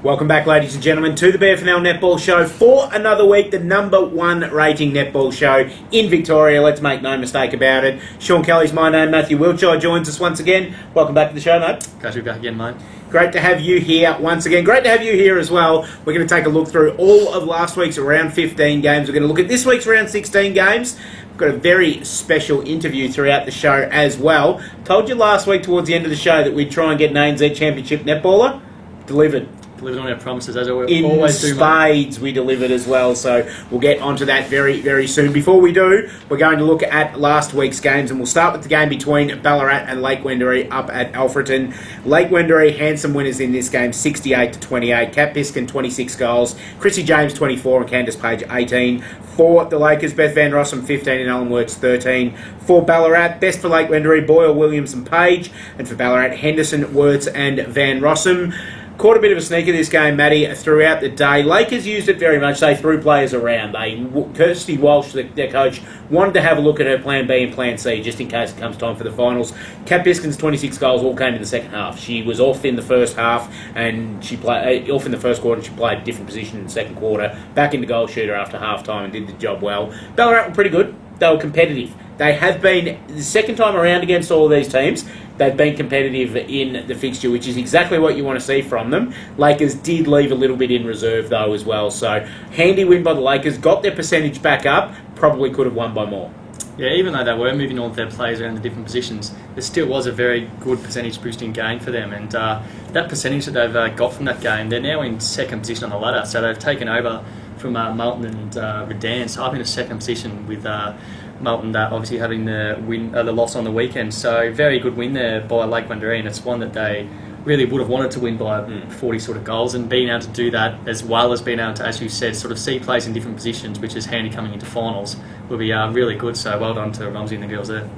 Welcome back, ladies and gentlemen, to the BFNL Netball Show for another week, the #1 rating netball show in Victoria. Let's make no mistake about it. Sean Kelly's my name. Matthew Wiltshire joins us once again. Welcome back to the show, mate. Glad to be back again, mate. Great to have you here once again. Great to have you here as well. We're going to take a look through all of last week's round 15 games. We're going to look at this week's round 16 games. We've got a very special interview throughout the show as well. Told you last week towards the end of the show that we'd try and get an ANZ Championship netballer. Delivered. Delivered on our promises, as we in always do. Spades, we delivered as well, so we'll get onto that very, very soon. Before we do, we're going to look at last week's games, and we'll start with the game between Ballarat and Lake Wendouree up at Alfreton. Lake Wendouree, handsome winners in this game, 68-28. Kat Piskin, 26 goals. Chrissy James, 24, and Candice Page, 18. For the Lakers, Beth Van Rossum, 15, and Ellen Wirtz, 13. For Ballarat, best for Lake Wendouree, Boyle, Williams, and Page. And for Ballarat, Henderson, Wirtz, and Van Rossum. Caught a bit of a sneaker this game, Matty, throughout the day. Lakers used it very much. They threw players around. Kirsty Walsh, their coach, wanted to have a look at her plan B and plan C just in case it comes time for the finals. Kat Biskin's 26 goals all came in the second half. She was off in the first half and she played off in the first quarter. And she played a different position in the second quarter. Back into goal shooter after half time and did the job well. Ballarat were pretty good. They were competitive. They have been, the second time around against all of these teams, they've been competitive in the fixture, which is exactly what you want to see from them. Lakers did leave a little bit in reserve, though, as well. So, handy win by the Lakers, got their percentage back up, probably could have won by more. Yeah, even though they were moving all of their players around the different positions, there still was a very good percentage boosting game for them. And that percentage that they've got from that game, they're now in second position on the ladder. So they've taken over from Melton and Redan, so up in a second position with Melton obviously having the loss on the weekend. So very good win there by Lake Wendouree, and it's one that they really would have wanted to win by 40 sort of goals, and being able to do that as well as being able to, as you said, sort of see players in different positions, which is handy coming into finals, will be really good. So well done to Rumsey and the girls there.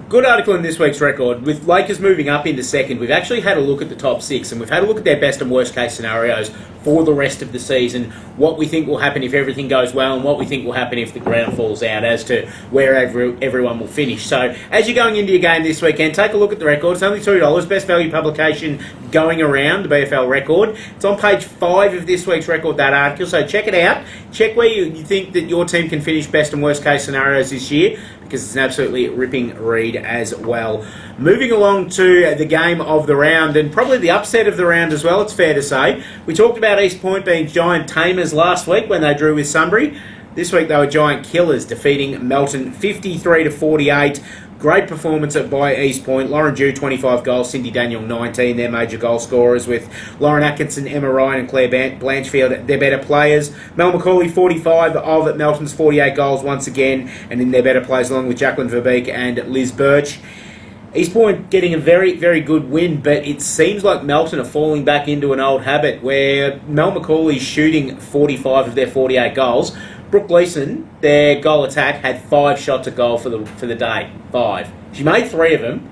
Good article in this week's record. With Lakers moving up into second, we've actually had a look at the top six, and we've had a look at their best and worst case scenarios for the rest of the season, what we think will happen if everything goes well, and what we think will happen if the ground falls out as to where everyone will finish. So, as you're going into your game this weekend, take a look at the record. It's only $2. Best value publication going around, the BFL record. It's on page 5 of this week's record, that article, so check it out. Check where you think that your team can finish best and worst case scenarios this year, because it's an absolutely ripping read as well. Moving along to the game of the round, and probably the upset of the round as well, it's fair to say. We talked about East Point being giant tamers last week when they drew with Sunbury. This week they were giant killers, defeating Melton 53-48. Great performance by East Point. Lauren Dew, 25 goals. Cindy Daniel, 19. Their major goal scorers, with Lauren Atkinson, Emma Ryan and Claire Blanchfield, their better players. Mel McCauley, 45 of Melton's 48 goals once again. And in their better players, along with Jacqueline Verbeek and Liz Birch. East Point getting a very, very good win, but it seems like Melton are falling back into an old habit where Mel McCauley's shooting 45 of their 48 goals. Brooke Gleeson, their goal attack, had 5 shots at goal for the day. 5. She made 3 of them,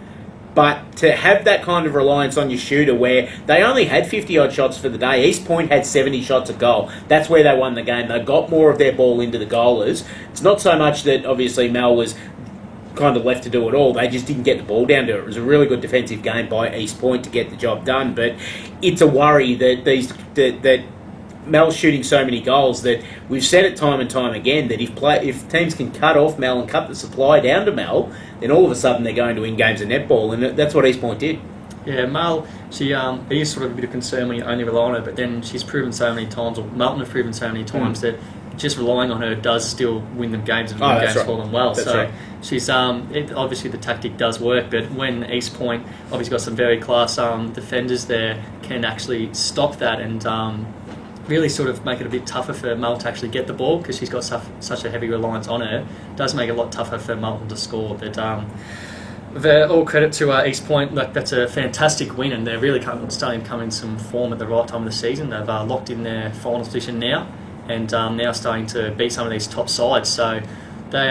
but to have that kind of reliance on your shooter where they only had 50-odd shots for the day, East Point had 70 shots at goal. That's where they won the game. They got more of their ball into the goalers. It's not so much that, obviously, Mel was kind of left to do it all. They just didn't get the ball down to it. It was a really good defensive game by East Point to get the job done, but it's a worry that that Mel's shooting so many goals that we've said it time and time again that if teams can cut off Mel and cut the supply down to Mel, then all of a sudden they're going to win games of netball, and that's what East Point did. Yeah, Mel, she it is sort of a bit of concern when you only rely on her, but then she's proven so many times, or Melton have proven so many times that just relying on her does still win them games and win games for them well. That's so right. She's obviously the tactic does work, but when East Point obviously got some very class defenders there, can actually stop that and really sort of make it a bit tougher for Mel to actually get the ball, because she's got such a heavy reliance on her. It does make it a lot tougher for Melton to score. But all credit to East Point. Like, that's a fantastic win, and they're really starting to come in some form at the right time of the season. They've locked in their final position now, and now starting to beat some of these top sides. So they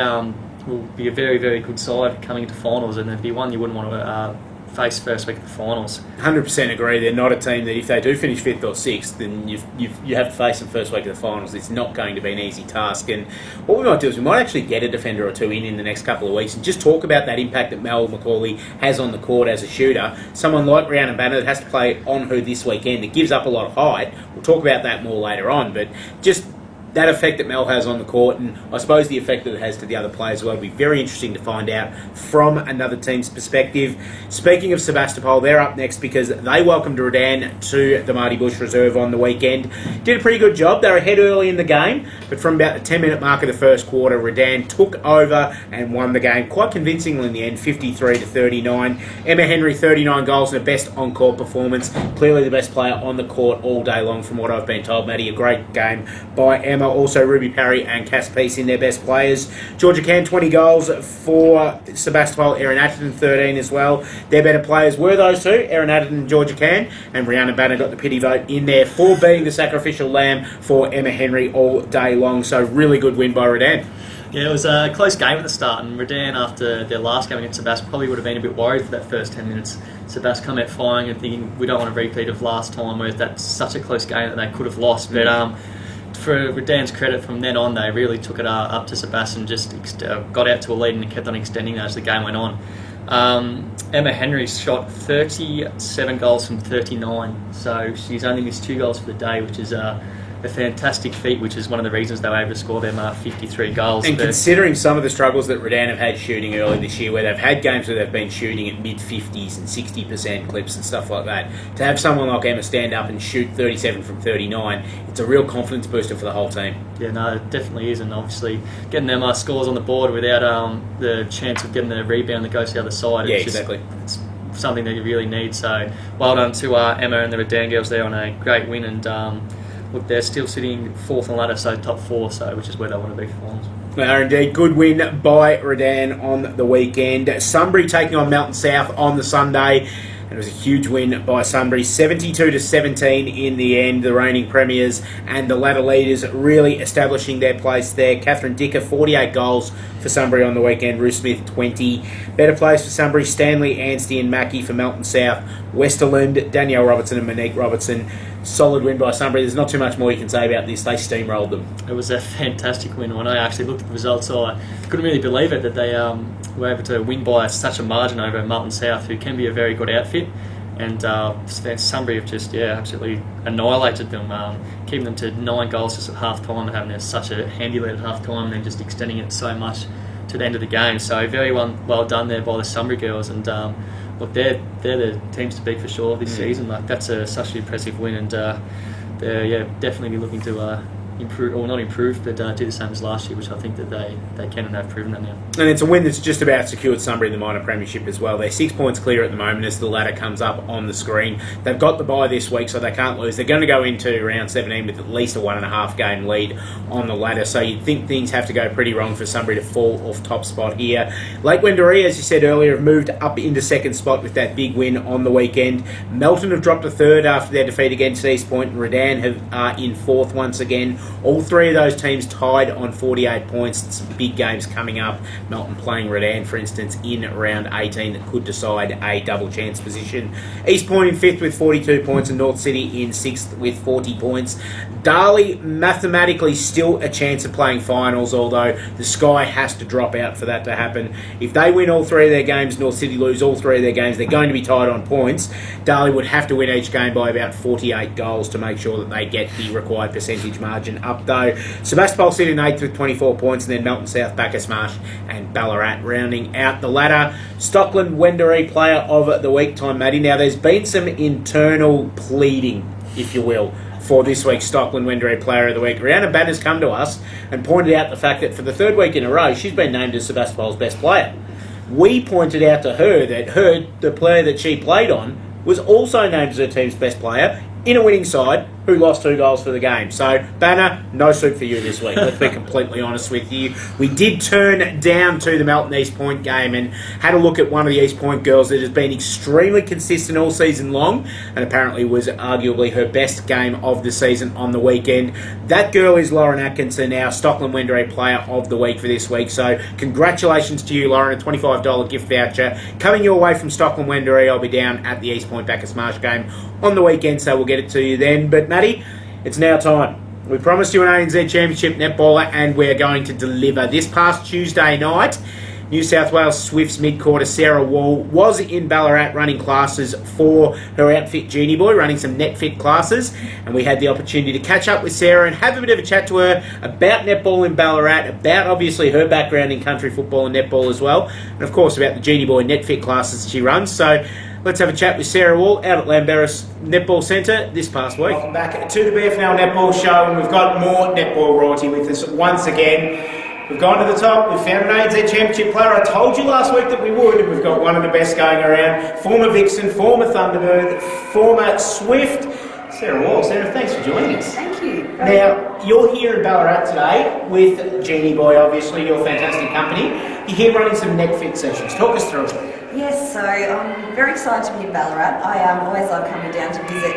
will be a very, very good side coming into finals, and it'd be one you wouldn't want to face first week of the finals. 100% agree. They're not a team that if they do finish 5th or 6th, then you have to face them first week of the finals. It's not going to be an easy task. And what we might do is we might actually get a defender or two in the next couple of weeks and just talk about that impact that Mel McCauley has on the court as a shooter. Someone like Rhiannon Banner that has to play on her this weekend that gives up a lot of height. We'll talk about that more later on. But just that effect that Mel has on the court, and I suppose the effect that it has to the other players as well, will be very interesting to find out from another team's perspective. Speaking of Sebastopol, they're up next because they welcomed Redan to the Marty Bush Reserve on the weekend. Did a pretty good job. They were ahead early in the game, but from about the 10-minute mark of the first quarter, Redan took over and won the game quite convincingly in the end, 53-39. Emma Henry, 39 goals and a best on-court performance. Clearly the best player on the court all day long from what I've been told, Maddie. A great game by Emma. Also Ruby Parry and Cass Peace in their best players. Georgia Can, 20 goals for Sebastopol. Erin Atherton, 13 as well. Their better players were those two, Erin Atherton and Georgia Can, and Rhiannon Banner got the pity vote in there for being the sacrificial lamb for Emma Henry all day long. So really good win by Redan. Yeah, it was a close game at the start, and Redan, after their last game against Sebast, probably would have been a bit worried for that first 10 minutes. Sebast come out firing and thinking, we don't want a repeat of last time, where that's such a close game that they could have lost. But for Redan's credit, from then on, they really took it up to Sebast and just got out to a lead and kept on extending that as the game went on. Emma Henry shot 37 goals from 39, so she's only missed 2 goals for the day, which is a fantastic feat, which is one of the reasons they were able to score their 53 goals. And considering some of the struggles that Redan have had shooting early this year, where they've had games where they've been shooting at mid-50s and 60% clips and stuff like that, to have someone like Emma stand up and shoot 37 from 39, it's a real confidence booster for the whole team. Yeah, no, it definitely is, and obviously getting them scores on the board without the chance of getting the rebound that goes to the other side. Yeah, exactly. It's something that you really need, so well done to Emma and the Redan girls there on a great win, and look, they're still sitting 4th on the ladder, so top 4, which is where they want to be for finals. They are indeed. Good win by Redan on the weekend. Sunbury taking on Melton South on the Sunday. And it was a huge win by Sunbury, 72-17 in the end. The reigning premiers and the ladder leaders really establishing their place there. Catherine Dicker, 48 goals for Sunbury on the weekend. Ruth Smith, 20. Better players for Sunbury, Stanley, Anstey and Mackie. For Melton South, Westerland, Danielle Robertson and Monique Robertson. Solid win by Sunbury. There's not too much more you can say about this. They steamrolled them. It was a fantastic win. When I actually looked at the results, I couldn't really believe it that they were able to win by such a margin over Melton South, who can be a very good outfit. And Sunbury have just absolutely annihilated them, keeping them to 9 goals just at half time, having such a handy lead at half time, and then just extending it so much to the end of the game. So very well done there by the Sunbury girls, and look, they're the teams to beat for sure this season. Like, that's such an impressive win, and they're definitely be looking to improve, or not improve, but do the same as last year, which I think that they can and have proven that now. And it's a win that's just about secured Sunbury in the minor premiership as well. They're 6 points clear at the moment as the ladder comes up on the screen. They've got the bye this week, so they can't lose. They're going to go into round 17 with at least a 1.5 game lead on the ladder, so you'd think things have to go pretty wrong for Sunbury to fall off top spot here. Lake Wendouree, as you said earlier, have moved up into second spot with that big win on the weekend. Melton have dropped to third after their defeat against East Point, and Redan are in fourth once again. All 3 of those teams tied on 48 points. Some big games coming up. Melton playing Redan, for instance, in round 18 that could decide a double chance position. East Point in 5th with 42 points and North City in 6th with 40 points. Darley mathematically still a chance of playing finals, although the sky has to drop out for that to happen. If they win all 3 of their games, North City lose all 3 of their games, they're going to be tied on points. Darley would have to win each game by about 48 goals to make sure that they get the required percentage margin up, though. Sebastopol sit in 8th with 24 points, and then Melton South, Bacchus Marsh and Ballarat rounding out the ladder. Stockland Wendouree player of the week time, Matty. Now, there's been some internal pleading, if you will, for this week's Stockland Wendouree player of the week. Rhiannon Banner's come to us and pointed out the fact that for the 3rd week in a row, she's been named as Sebastopol's best player. We pointed out to her that the player that she played on was also named as her team's best player in a winning side who lost 2 goals for the game. So, Banner, no suit for you this week. Let's be completely honest with you. We did turn down to the Melton East Point game and had a look at one of the East Point girls that has been extremely consistent all season long and apparently was arguably her best game of the season on the weekend. That girl is Lauren Atkinson, our Stockland Wendouree Player of the Week for this week. So, congratulations to you, Lauren. A $25 gift voucher coming your way from Stockland Wendouree. I'll be down at the East Point Bacchus Marsh game on the weekend, so we'll get it to you then. But, Maddie, it's now time. We promised you an ANZ Championship netballer, and we're going to deliver. This past Tuesday night, New South Wales Swifts mid-quarter Sarah Wall was in Ballarat running classes for her outfit Genie Boy, running some NetFit classes, and we had the opportunity to catch up with Sarah and have a bit of a chat to her about netball in Ballarat, about obviously her background in country football and netball as well, and of course about the Genie Boy NetFit classes she runs. So let's have a chat with Sarah Wall out at Lamberis Netball Centre this past week. Welcome back to the BFNL Netball Show, and we've got more netball royalty with us once again. We've gone to the top, we've found an ANZ Championship player. I told you last week that we would, and we've got one of the best going around. Former Vixen, former Thunderbird, former Swift, Sarah Wall. Sarah, thanks for joining us. Thank you. Now, you're here in Ballarat today with Genie Boy, obviously, your fantastic company. You're here running some NetFit sessions. Talk us through it. Yes, so I'm very excited to be in Ballarat. I always love coming down to visit.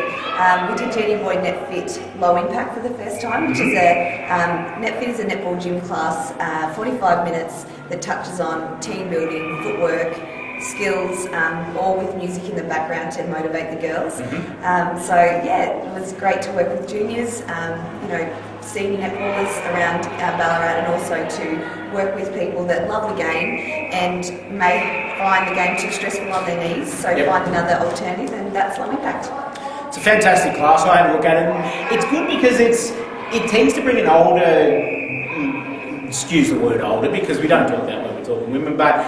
We did Genie Boy NetFit Low Impact for the first time, which is NetFit is a netball gym class, 45 minutes that touches on team building, footwork, skills, all with music in the background to motivate the girls. So yeah, it was great to work with juniors, senior netballers around Ballarat, and also to work with people that love the game and may find the game too stressful on their knees, so find another alternative, and that's Low Impact. It's a fantastic class. I had a look at it. It's good because it tends to bring an older, excuse the word older, because we don't talk that when we're talking women, but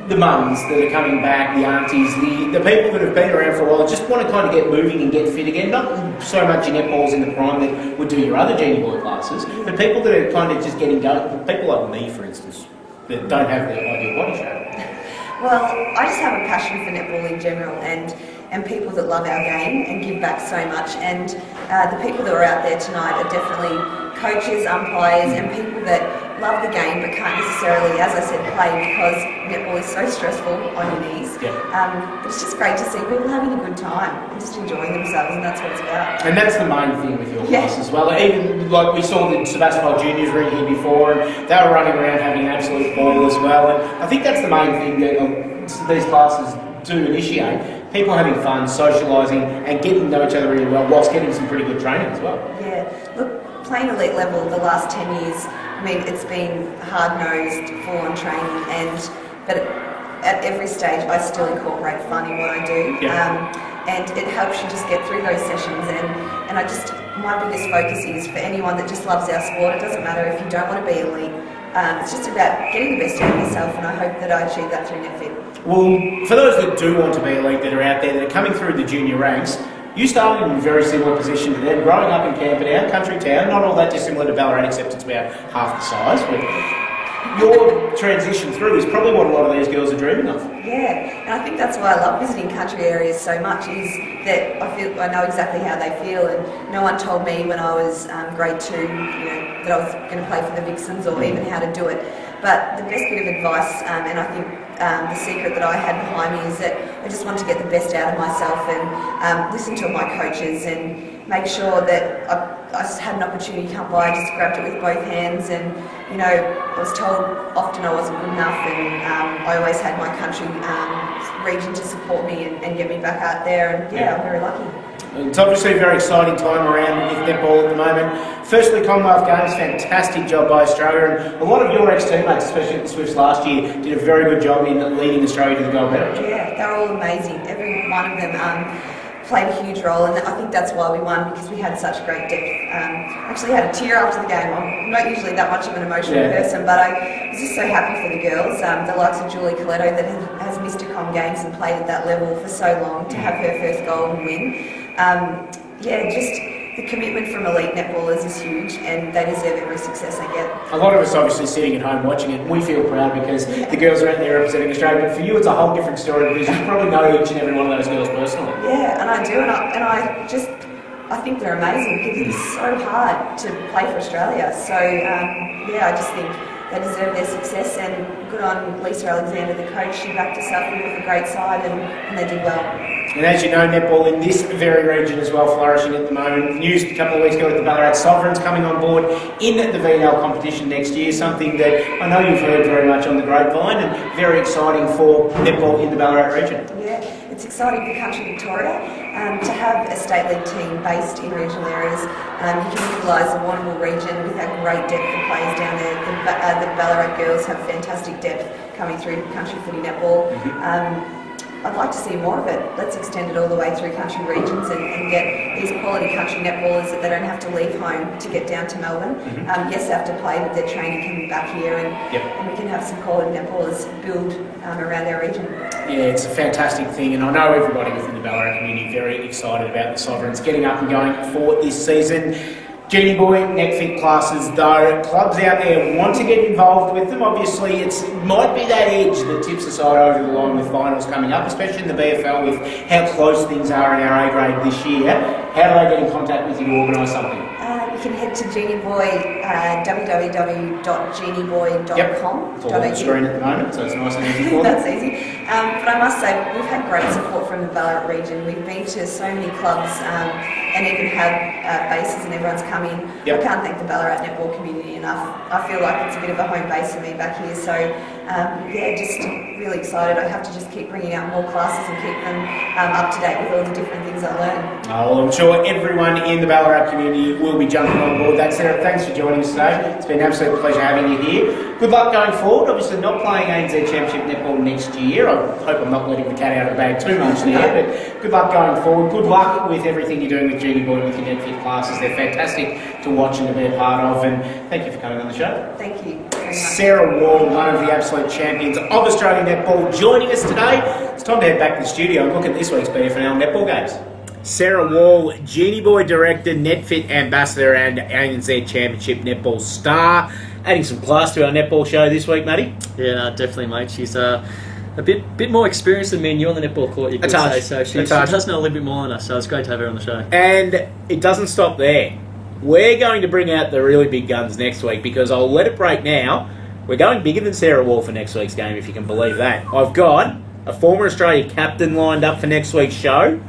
the mums that are coming back, the aunties, the people that have been around for a while just want to kind of get moving and get fit again. Not so much your netballs in the prime that would do your other Genie Boy classes, but people that are kind of just getting going, people like me, for instance, that don't have the ideal body shape. Well, I just have a passion for netball in general, and people that love our game and give back so much. And the people that were out there tonight are definitely coaches, umpires, and people that love the game but can't necessarily, as I said, play because netball is so stressful on your knees. But it's just great to see people having a good time and just enjoying themselves, and that's what it's about. And that's the main thing with your class as well. Even like we saw the Sebastopol juniors were in here before, and they were running around having an absolute ball as well. And I think that's the main thing that these classes do initiate. People having fun, socialising, and getting to know each other really well, whilst getting some pretty good training as well. Yeah, look, playing elite level the last 10 years, I mean, it's been hard-nosed, full-on training, but at every stage I still incorporate fun in what I do. And it helps you just get through those sessions, and my biggest focus is for anyone that just loves our sport. It doesn't matter if you don't want to be elite. It's just about getting the best out of yourself, and I hope that I achieve that through NetFit. Well, for those that do want to be elite, that are out there, that are coming through the junior ranks, you started in a very similar position to them, growing up in Camperdown, country town, not all that dissimilar to Ballarat, except it's about half the size. But your transition through is probably what a lot of these girls are dreaming of. Yeah, and I think that's why I love visiting country areas so much, is that I know exactly how they feel, and no one told me when I was grade 2, that I was going to play for the Vixens or even how to do it. But the best bit of advice, and I think the secret that I had behind me, is that I just wanted to get the best out of myself and listen to my coaches and make sure that I had an opportunity to come by, I just grabbed it with both hands. And I was told often I wasn't good enough, and I always had my country region to support me and get me back out there, and I'm very lucky. It's obviously a very exciting time around with netball at the moment. Firstly, Commonwealth Games, fantastic job by Australia, and a lot of your ex-teammates, especially at the Swifts last year, did a very good job in leading Australia to the gold medal. Yeah, they're all amazing. Every one of them played a huge role, and I think that's why we won, because we had such great depth. Actually had a tear after the game. I'm not usually that much of an emotional person, but I was just so happy for the girls. The likes of Julie Coletto, that has missed a Com Games and played at that level for so long, to have her first goal and win. Just the commitment from elite netballers is huge, and they deserve every success they get. A lot of us obviously sitting at home watching it, we feel proud because the girls are out there representing Australia, but for you it's a whole different story because you probably know each and every one of those girls personally. Yeah, and I do, and I think they're amazing because it is so hard to play for Australia. So I just think they deserve their success, and good on Lisa Alexander, the coach. She backed us up with a great side, and they did well. And as you know, netball in this very region as well, flourishing at the moment. News a couple of weeks ago with the Ballarat Sovereigns coming on board in the VNL competition next year, something that I know you've heard very much on the grapevine, and very exciting for netball in the Ballarat region. Yeah, it's exciting for Country Victoria to have a state league team based in regional areas. You can utilise the Warrnambool region with our great depth of players down there. The Ballarat girls have fantastic depth coming through country footy netball. I'd like to see more of it. Let's extend it all the way through country regions and get these quality country netballers that they don't have to leave home to get down to Melbourne. Yes, they have to play, but their training can be back here, and we can have some quality netballers build around our region. Yeah, it's a fantastic thing, and I know everybody within the Ballarat community very excited about the Sovereigns getting up and going for this season. Genie Boy, NetFit classes, though, clubs out there want to get involved with them. Obviously, it might be that edge that tips the side over the line with finals coming up, especially in the BFL with how close things are in our A grade this year. How do they get in contact with you to organise something? You can head to Genie Boy, www.genieboy.com. It's all on the screen at the moment, so it's nice and easy for them. That's easy. But I must say, we've had great support from the Ballarat region. We've been to so many clubs and even had bases, and everyone's come in. I can't thank the Ballarat netball community enough. I feel like it's a bit of a home base for me back here. So, just really excited. I have to just keep bringing out more classes and keep them up to date with all the different things I learn. Oh, well, I'm sure everyone in the Ballarat community will be jumping on board. That's Sarah. Thanks for joining us today. It's been an absolute pleasure having you here. Good luck going forward. Obviously not playing ANZ Championship netball next year. I hope I'm not letting the cat out of the bag too much there, but good luck going forward. Good luck with everything you're doing with Genie Boy and with your NetFit classes. They're fantastic to watch and to be a part of, and thank you for coming on the show. Thank you very much. Sarah Wall, one of the absolute champions of Australian netball, joining us today. It's time to head back to the studio and look at this week's BFNL netball games. Sarah Wall, Genie Boy Director, NetFit Ambassador and ANZ Championship Netball Star. Adding some class to our netball show this week, Matty. Yeah, no, definitely, mate. She's a bit more experienced than me and you on the netball court, you could say. So she does know a little bit more than us, so it's great to have her on the show. And it doesn't stop there. We're going to bring out the really big guns next week, because I'll let it break now. We're going bigger than Sarah Wall for next week's game, if you can believe that. I've got a former Australia captain lined up for next week's show.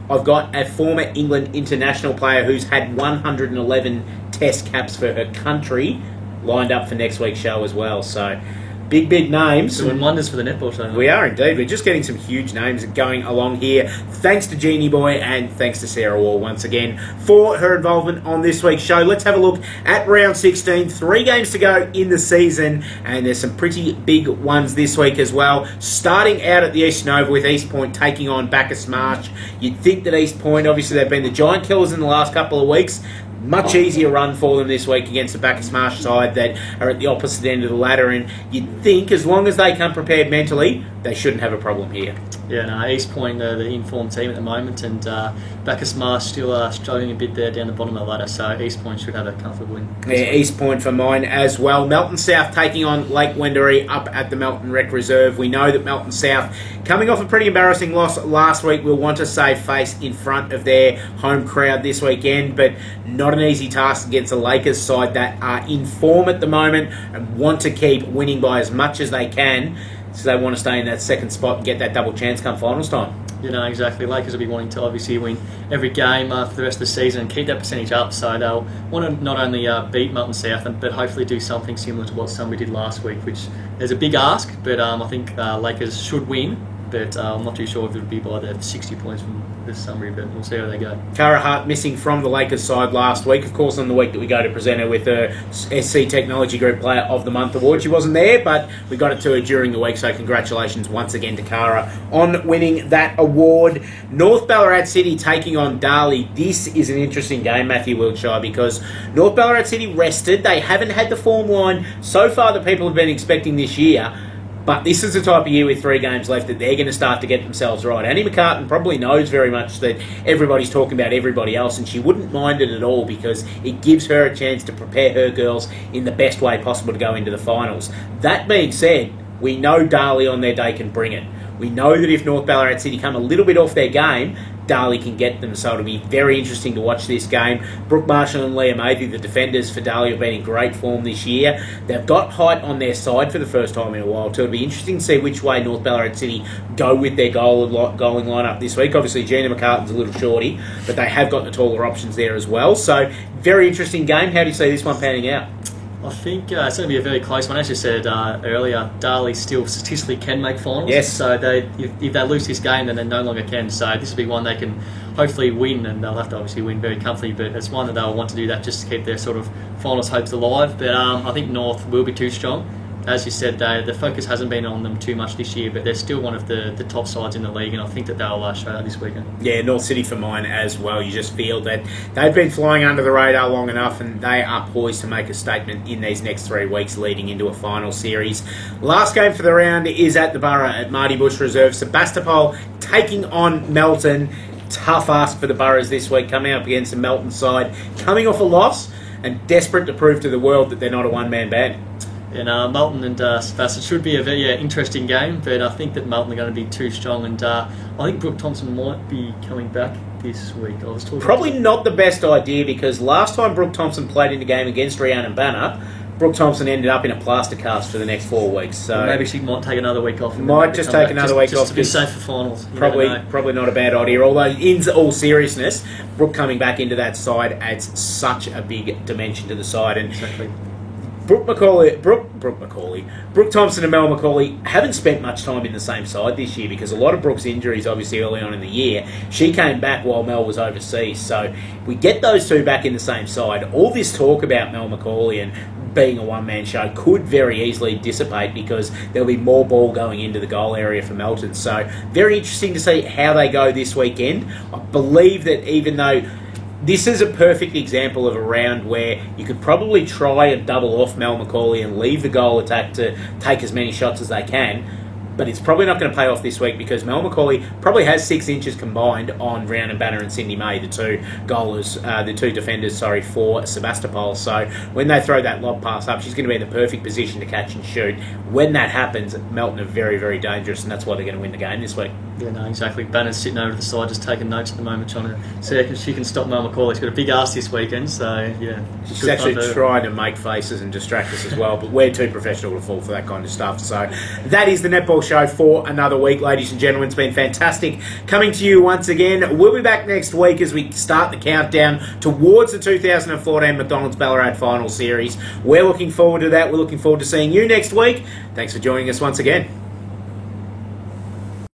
I've got a former England international player who's had 111 test caps for her country lined up for next week's show as well. So, big names. Doing wonders for the netball show. We are indeed. We're just getting some huge names going along here. Thanks to Genie Boy and thanks to Sarah Wall once again for her involvement on this week's show. Let's have a look at round 16. 3 games to go in the season, and there's some pretty big ones this week as well. Starting out at the Eastern Oval with East Point taking on Bacchus Marsh. You'd think that East Point, obviously they've been the giant killers in the last couple of weeks. Much easier run for them this week against the Bacchus Marsh side that are at the opposite end of the ladder, and you'd think as long as they come prepared mentally, they shouldn't have a problem here. Yeah, no, East Point, the informed team at the moment, and Bacchus Marsh still struggling a bit there down the bottom of the ladder, so East Point should have a comfortable win. Yeah, East Point for mine as well. Melton South taking on Lake Wendouree up at the Melton Rec Reserve. We know that Melton South, coming off a pretty embarrassing loss last week, will want to save face in front of their home crowd this weekend, but not an easy task against the Lakers side that are in form at the moment and want to keep winning by as much as they can, so they want to stay in that second spot and get that double chance come finals time. You know, exactly. Lakers will be wanting to obviously win every game for the rest of the season and keep that percentage up, so they'll want to not only beat Melton South, but hopefully do something similar to what Sunbury did last week, which is a big ask, but I think Lakers should win, but I'm not too sure if it would be by the 60 points from this Sunbury, but we'll see how they go. Cara Hart missing from the Lakers side last week, of course on the week that we go to present her with the SC Technology Group Player of the Month award. She wasn't there, but we got it to her during the week, so congratulations once again to Cara on winning that award. North Ballarat City taking on Darley. This is an interesting game, Matthew Wiltshire, because North Ballarat City rested. They haven't had the form line so far that people have been expecting this year. But this is the type of year with 3 games left that they're going to start to get themselves right. Annie McCartan probably knows very much that everybody's talking about everybody else, and she wouldn't mind it at all because it gives her a chance to prepare her girls in the best way possible to go into the finals. That being said, we know Darley on their day can bring it. We know that if North Ballarat City come a little bit off their game, Darley can get them, so it'll be very interesting to watch this game. Brooke Marshall and Leah Mathy, the defenders for Darley, have been in great form this year. They've got height on their side for the first time in a while, too. It'll be interesting to see which way North Ballarat City go with their goaling lineup this week. Obviously, Gina McCartan's a little shorty, but they have got the taller options there as well. So, very interesting game. How do you see this one panning out? I think it's going to be a very close one. As you said earlier, Darley still statistically can make finals. Yes. So if they lose this game, then they no longer can. So this will be one they can hopefully win, and they'll have to obviously win very comfortably. But it's one that they'll want to do that just to keep their sort of finals hopes alive. But I think North will be too strong. As you said, the focus hasn't been on them too much this year, but they're still one of the top sides in the league, and I think that they'll show that this weekend. Yeah, North City for mine as well. You just feel that they've been flying under the radar long enough, and they are poised to make a statement in these next 3 weeks leading into a final series. Last game for the round is at the Borough at Marty Bush Reserve. Sebastopol taking on Melton. Tough ask for the Boroughs this week, coming up against the Melton side, coming off a loss and desperate to prove to the world that they're not a one-man band. And Melton and Sebastopol should be a very interesting game, but I think that Melton are going to be too strong, and I think Brooke Thompson might be coming back this week. I was talking Probably not the best idea, because last time Brooke Thompson played in the game against Rhiannon Banner, Brooke Thompson ended up in a plaster cast for the next 4 weeks. So maybe she might take another week off. Might just take another week off to be safe for finals. Probably not a bad idea. Although, in all seriousness, Brooke coming back into that side adds such a big dimension to the side. And exactly. Brooke Thompson and Mel McCauley haven't spent much time in the same side this year, because a lot of Brooke's injuries, obviously early on in the year, she came back while Mel was overseas. So we get those two back in the same side. All this talk about Mel McCauley and being a one-man show could very easily dissipate, because there'll be more ball going into the goal area for Melton. So very interesting to see how they go this weekend. I believe that even though this is a perfect example of a round where you could probably try and double off Mel McCauley and leave the goal attack to take as many shots as they can, but it's probably not going to pay off this week, because Mel McCauley probably has 6 inches combined on Rhiannon Banner and Cindy May, the two defenders for Sebastopol. So when they throw that lob pass up, she's going to be in the perfect position to catch and shoot. When that happens, Melton are very, very dangerous, and that's why they're going to win the game this week. Yeah, no, exactly. Banner's sitting over to the side, just taking notes at the moment, trying to see if she can stop Mel McCauley. She's got a big ask this weekend, so yeah. She's actually trying to make faces and distract us as well, but we're too professional to fall for that kind of stuff. So that is the Netball Show for another week, ladies and gentlemen. It's been fantastic coming to you once again. We'll be back next week as we start the countdown towards the 2014 McDonald's Ballarat Final Series. We're looking forward to that. We're looking forward to seeing you next week. Thanks for joining us once again.